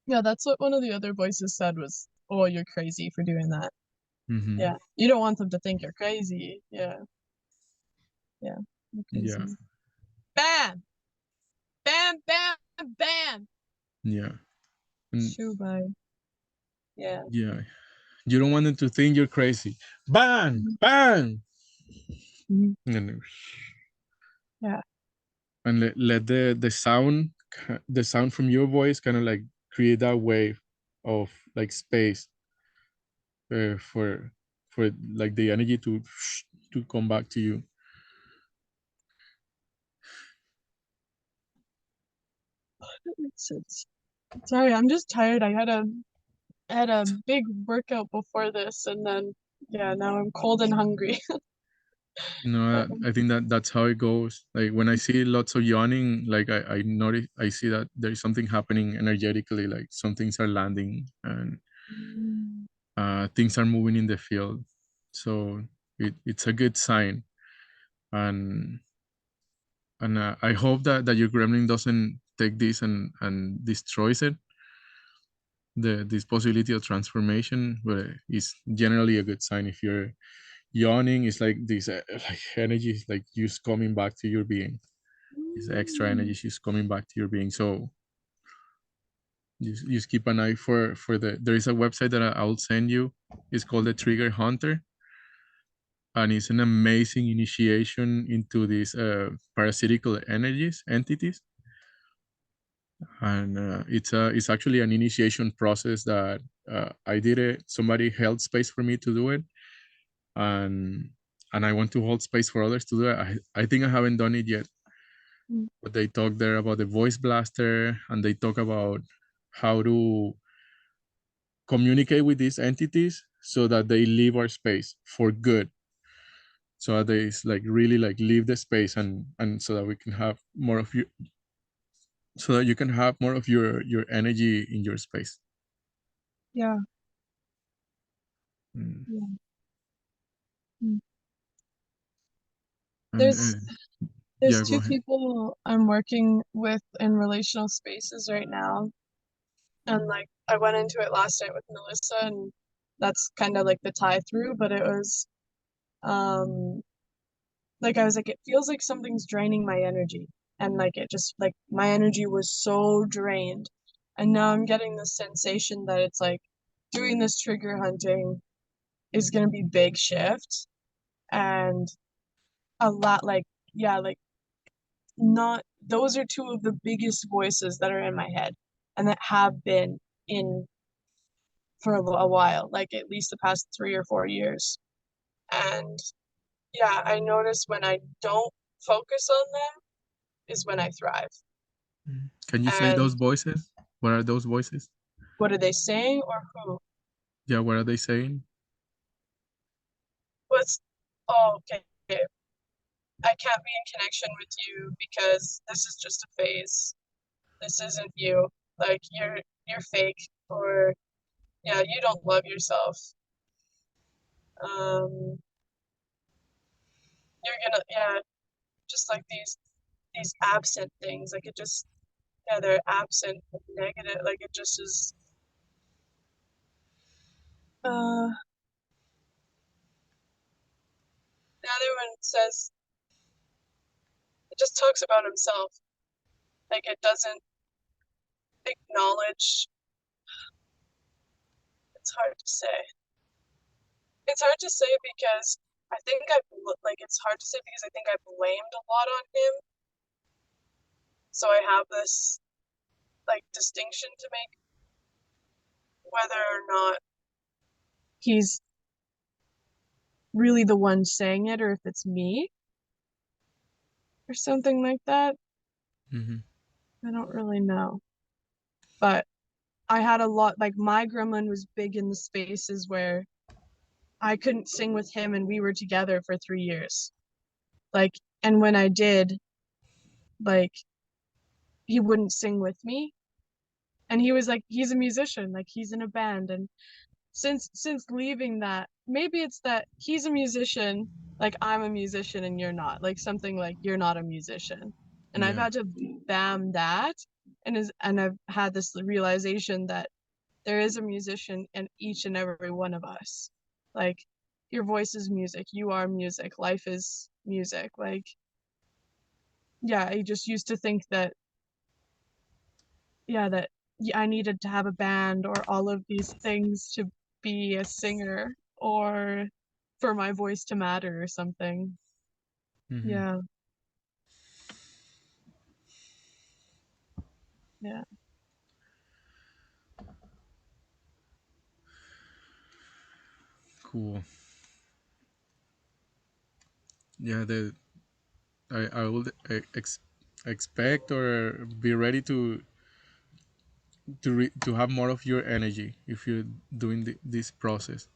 Yeah, that's what one of the other voices said was, "Oh, you're crazy for doing that." Hmm. Yeah, you don't want them to think you're crazy. Yeah, yeah, you're Yeah, crazy. Bam, bam, bam, bam. yeah, and Shubai. Yeah. yeah. You don't want them to think you're crazy. Bang, bang, Mhm. and, Yeah. let the sound, the sound from your voice kind of like create that wave of like space, for like the energy to come back to you. That makes sense. Sorry, I'm just tired. I had a big workout before this, and then yeah, now I'm cold and hungry. But I think that that's how it goes. Like when I see lots of yawning, like I notice, I see that there is something happening energetically, like some things are landing, and mm, things are moving in the field. So it's a good sign. and I hope that your gremlin doesn't take this and destroys it. This possibility of transformation, but is generally a good sign. If you're yawning, it's like this, like energy is like just coming back to your being. This extra energy is just coming back to your being. So just keep an eye for there is a website that I'll send you. It's called the Trigger Hunter, and it's an amazing initiation into these parasitical energies entities. And it's actually an initiation process that I did it. Somebody held space for me to do it, and I want to hold space for others to do it. I think I haven't done it yet, mm, but they talk there about the voice blaster, and they talk about how to communicate with these entities so that they leave our space for good, so that they like really like leave the space, and so that we can have more of you, so that you can have more of your energy in your space. yeah, Mm. yeah. Mm. And There's there's yeah, go two ahead. people I'm working with in relational spaces right now, and like I went into it last night with Melissa, and that's kind of like the tie through. But it was um like I was like, it feels like something's draining my energy, and like it just like my energy was so drained, and now I'm getting the sensation that it's like doing this trigger hunting is gonna be big shift, and a lot like yeah like not those are two of the biggest voices that are in my head and that have been in for a while, like at least the past 3 or 4 years. And yeah, I notice when I don't focus on them is when I thrive. Can you say those And voices? What are those voices? what are they saying or who? Yeah, what are they saying? What's oh okay. I can't be in connection with you because this is just a phase. This isn't you. Like you're fake or yeah, you don't love yourself. Um you're gonna yeah, just like these absent things. Like it just yeah, they're absent negative. Like it just is uh the other one says it just talks about himself. Like it doesn't acknowledge It's hard to say. It's hard to say because I think I like it's hard to say because I think I blamed a lot on him. So I have this like distinction to make whether or not he's really the one saying it or if it's me or something like that. Mm-hmm. I don't really know. But I had a lot like my gremlin was big in the spaces where I couldn't sing with him and we were together for 3 years. Like and when I did, like he wouldn't sing with me. And he was like he's a musician, like he's in a band and since leaving that, maybe it's that he's a musician, like I'm a musician and you're not. Like something like you're not a musician. And I've Yeah. had to bam that and I've had this realization that there is a musician in each and every one of us. Like your voice is music, you are music, life is music. Like yeah, I just used to think that yeah, that I needed to have a band or all of these things to be a singer or for my voice to matter or something. Mm-hmm. Yeah, yeah, Cool. Yeah, the I would expect or be ready to have more of your energy if you're doing this process.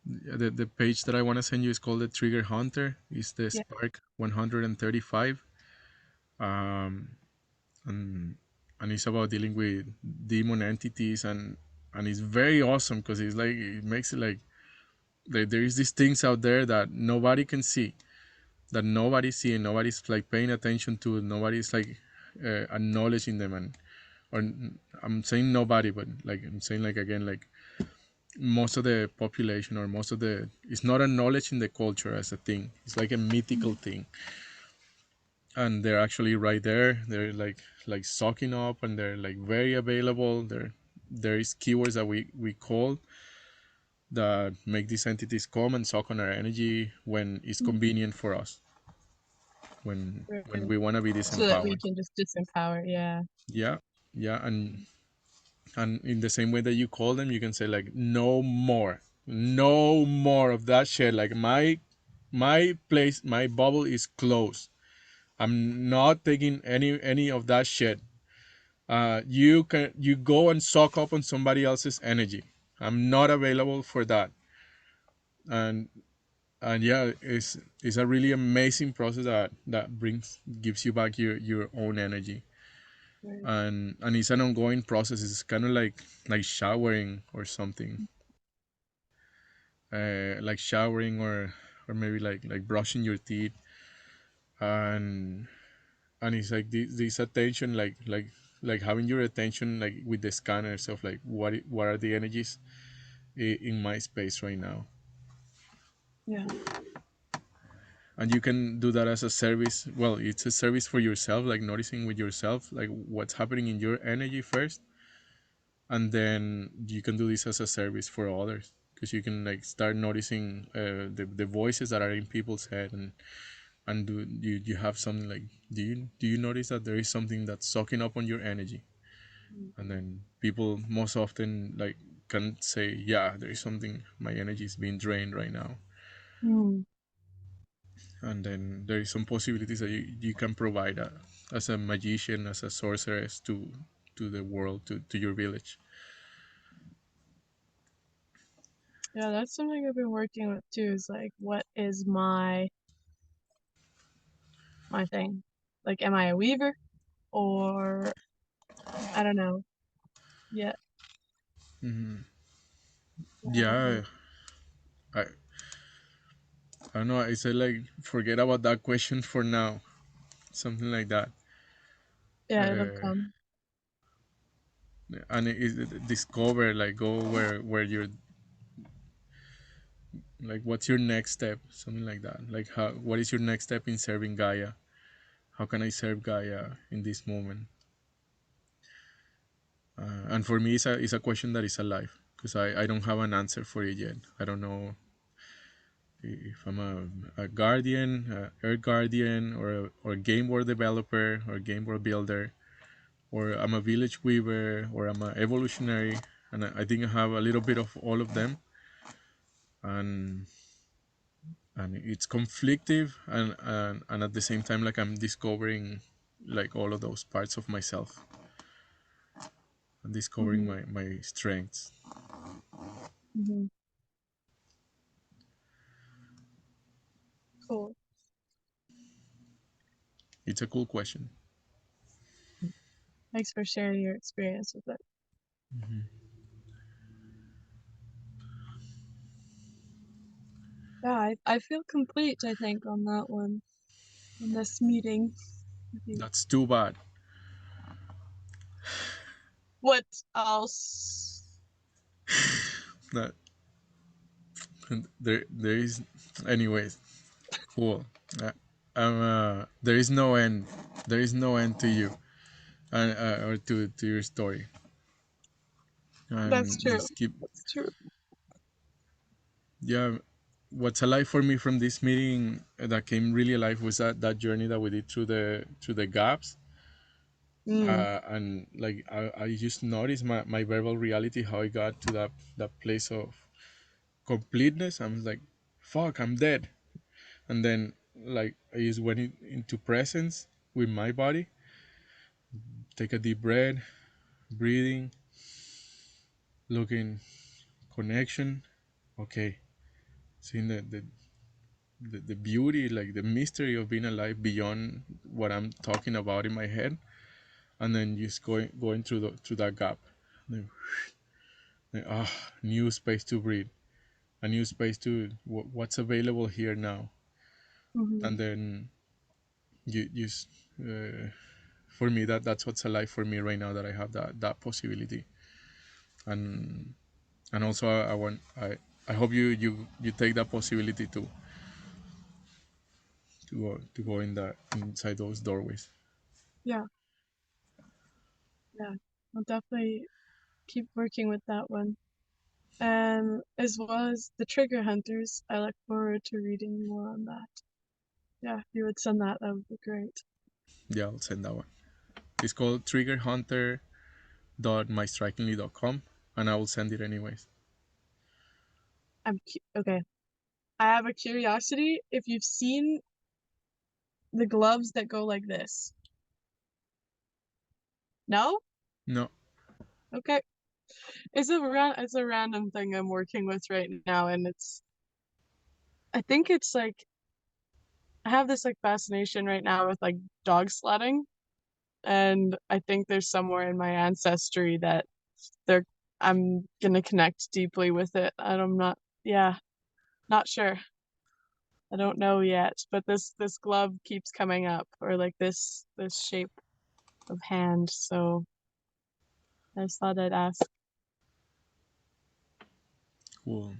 The page that I want to send you is called the Trigger Hunter. It's the yeah. Spark 135. Um, and and it's about dealing with demon entities and it's very awesome because it's like it makes it like there is these things out there that nobody can see, that nobody's seeing, nobody's like paying attention to, nobody's like acknowledging them. And or I'm saying nobody, but like I'm saying like again like most of the population or most of the it's not acknowledging the culture as a thing. It's like a mythical Mhm. thing, and they're actually right there. They're like sucking up, and they're like very available. There is keywords that we call that make these entities come and suck on our energy when it's convenient for us, when Right. we want to be So that we disempowered. can just disempower. Yeah. Yeah, yeah, and in the same way that you call them, you can say like no more, no more of that shit. Like my place, my bubble is closed. I'm not taking any of that shit. You go and suck up on somebody else's energy. I'm not available for that. And and yeah, it's a really amazing process that brings gives you back your own energy. Right. And it's an ongoing process. It's kind of like showering or something, like showering or maybe like brushing your teeth. And and it's like this attention, like having your attention like with the scanners of like what are the energies in my space right now. Yeah. And you can do that as a service. Well, it's a service for yourself, like noticing with yourself like what's happening in your energy first, and then you can do this as a service for others because you can like start noticing the voices that are in people's head. And do you have something like, do you notice that there is something that's sucking up on your energy? And then people most often like can say, yeah, there is something, my energy is being drained right now. Mm. And then there is some possibilities that you can provide as a magician, as a sorceress to the world, to your village. Yeah, that's something I've been working with too, is like what is my thing? Like am I a weaver or I don't know. Yeah, Hmm. yeah, I don't know. Yeah, I, I don't know. I said like forget about that question for now, something like that. Yeah, it'll Uh, come. and it is discover, like go where you're, like what's your next step, something like that. Like how, what is your next step in serving Gaia? How can I serve Gaia in this moment? And for me, it's a question that is alive because I don't have an answer for it yet. I don't know if I'm a guardian, a earth guardian, or a game world developer, or a game world builder, or I'm a village weaver, or I'm a evolutionary, and I think I have a little bit of all of them, and it's conflictive, and at the same time, like I'm discovering like all of those parts of myself, and discovering Mm-hmm. my strengths. Mm-hmm. Cool. It's a cool question. Thanks for sharing your experience with it. Yeah, I feel complete, I think, on that one, in this meeting with you. That's too bad. What else? That there is, anyways. Cool. Uh, there is no end. There is no end to you, or to your story, That's and true. just keep. That's true. Yeah, what's alive for me from this meeting that came really alive was that journey that we did through the gaps, Mm. and like I just noticed my verbal reality, how I got to that place of completeness. I'm like, fuck, I'm dead, and then like I just went into presence with my body, take a deep breath, breathing, looking, connection. Okay, seeing the beauty, like the mystery of being alive beyond what I'm talking about in my head, and then just going through that gap. Then, new space to breathe, a new space to what's available here now, Mm-hmm. and then you just for me that's what's alive for me right now, that I have that possibility, and also I want I hope you take that possibility to go in that inside those doorways. Yeah, yeah. I'll definitely keep working with that one. As well as the Trigger Hunters, I look forward to reading more on that. Yeah, if you would send that, that would be great. Yeah, I'll send that one. It's called triggerhunter.mystrikingly.com, and I will send it anyways. Okay. I have a curiosity. If you've seen the gloves that go like this. No? No. Okay. It's a random thing I'm working with right now, and I think it's like I have this like fascination right now with like dog sledding, and I think there's somewhere in my ancestry that they're I'm gonna connect deeply with it. And I'm not, yeah, not sure. I don't know yet, but this glove keeps coming up, or like this shape of hand. So I just thought I'd ask. Cool.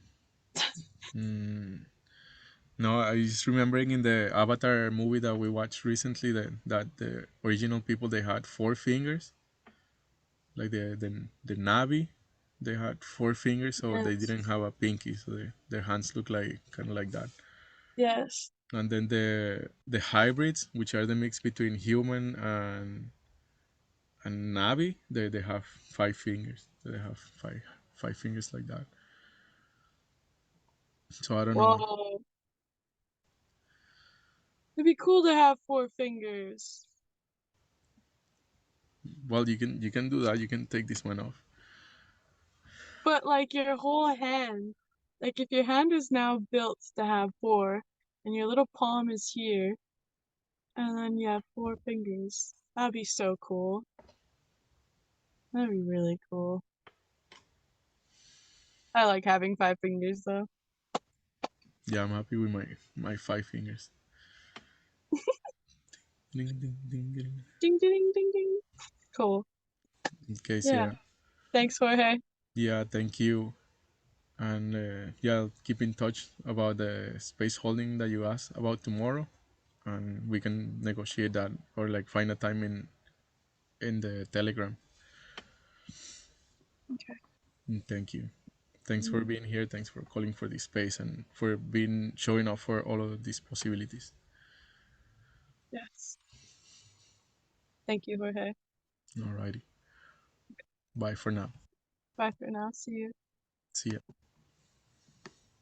Mm, no, I was remembering in the Avatar movie that we watched recently that the original people, they had four fingers, like the Navi, they had four fingers, so they Yes. didn't have a pinky, so their hands look like kind of like that. Yes. And then the hybrids, which are the mix between human and Navi, they have five fingers. They have five fingers like that. So I don't know. Whoa. It'd be cool to have four fingers. Well, you can do that. You can take this one off. But like your whole hand, like if your hand is now built to have four, and your little palm is here, and then you have four fingers. That'd be so cool. That'd be really cool. I like having five fingers though. Yeah, I'm happy with my five fingers. Ding, ding, ding, ding. Ding ding ding ding. Cool. Okay, so Yeah. yeah, Thanks, Jorge. yeah. Thank you, and yeah, I'll keep in touch about the space holding that you asked about tomorrow, and we can negotiate that, or like find a time in the Telegram. Okay. Thank you. thanks for Mhm. being here. Thanks for calling for this space and for being showing up for all of these possibilities. Yes. Thank you, Jorge. Alrighty. Bye for now. Bye for now. See you. See ya.